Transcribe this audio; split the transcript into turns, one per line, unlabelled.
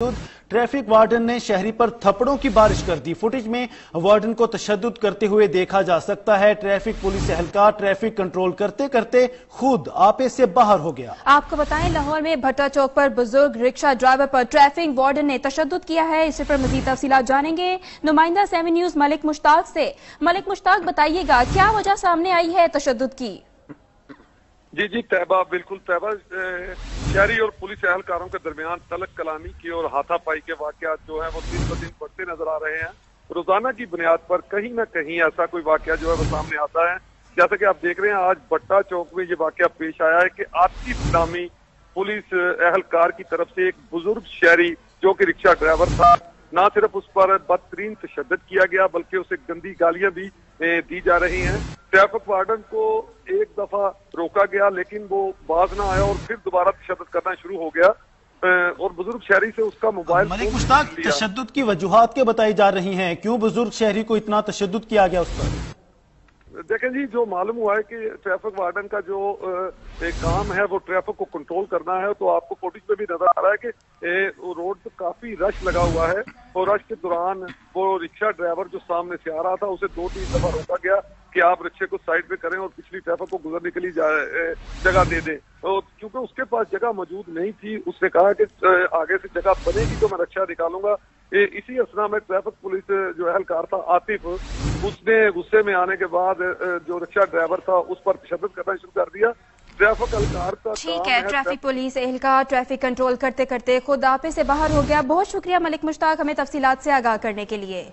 Traffic warden ने शहरी पर थप्पड़ों की बारिश कर दी। फुटेज में वार्डन को तशद्दुद करते हुए देखा जा सकता है। ट्रैफिक पुलिस एहलकार ट्रैफिक कंट्रोल करते करते खुद आपे से बाहर हो गया।
आपको बताएं, लाहौर में भट्टा चौक पर बुजुर्ग रिक्शा ड्राइवर पर ट्रैफिक वार्डन ने तशद्दुद किया है। इस पर मजीद तफसीलात जानेंगे नुमाइंदा 7 न्यूज मलिक मुश्ताक से। मलिक मुश्ताक, बताइएगा क्या वजह सामने आई है तशद्दुद की?
जी तैबा, बिल्कुल तैबा, शहरी और पुलिस एहलकारों के दरमियान तलक कलामी की और हाथापाई के वाकयात जो है वो दिन ब दिन बढ़ते नजर आ रहे हैं। रोजाना की बुनियाद पर कहीं न कहीं ऐसा कोई वाकया जो है वो सामने आता है। जैसा कि आप देख रहे हैं, आज भट्टा चौक में ये वाकया पेश आया है कि आतिफ नामी पुलिस एहलकार की तरफ से एक बुजुर्ग शहरी जो कि रिक्शा ड्राइवर था, ना सिर्फ उस पर बदतरीन तशद्दुद किया गया बल्कि उसे गंदी गालियां भी दी जा रही हैं। ट्रैफिक वार्डन को एक दफा रोका गया लेकिन वो बाज ना आया और फिर दोबारा तशद्दुद करना शुरू हो गया और बुजुर्ग शहरी से उसका मोबाइल
मलिक मुश्ताक, तशद्दुद की वजूहात के बताई जा रही हैं, क्यों बुजुर्ग शहरी को इतना तशद्दुद किया गया उस पर?
देखें जी, जो मालूम हुआ है कि ट्रैफिक वार्डन का जो एक काम है वो ट्रैफिक को कंट्रोल करना है। तो आपको फुटेज में भी नजर आ रहा है कि रोड पे काफी रश लगा हुआ है और रश के दौरान वो रिक्शा ड्राइवर जो सामने से आ रहा था उसे 2-3 दफा रोका गया कि आप रिक्शे को साइड पे करें और पिछली ट्रैफिक को गुजरने के लिए जगह दे दें। तो क्योंकि उसके पास जगह मौजूद नहीं थी, उसने कहा कि आगे से जगह बनेगी तो मैं रिक्शा निकालूंगा। इसी असना में ट्रैफिक पुलिस जो एहलकार था आतिफ, उसने गुस्से में आने के बाद जो रिक्शा ड्राइवर था उस पर तशद्दुद करना शुरू कर दिया। ट्रैफिक एहलकार का
ठीक है, ट्रैफिक पुलिस एहलकार ट्रैफिक कंट्रोल करते करते खुद आपे से बाहर हो गया। बहुत शुक्रिया मलिक मुश्ताक, हमें तफसीलात से आगाह करने के लिए।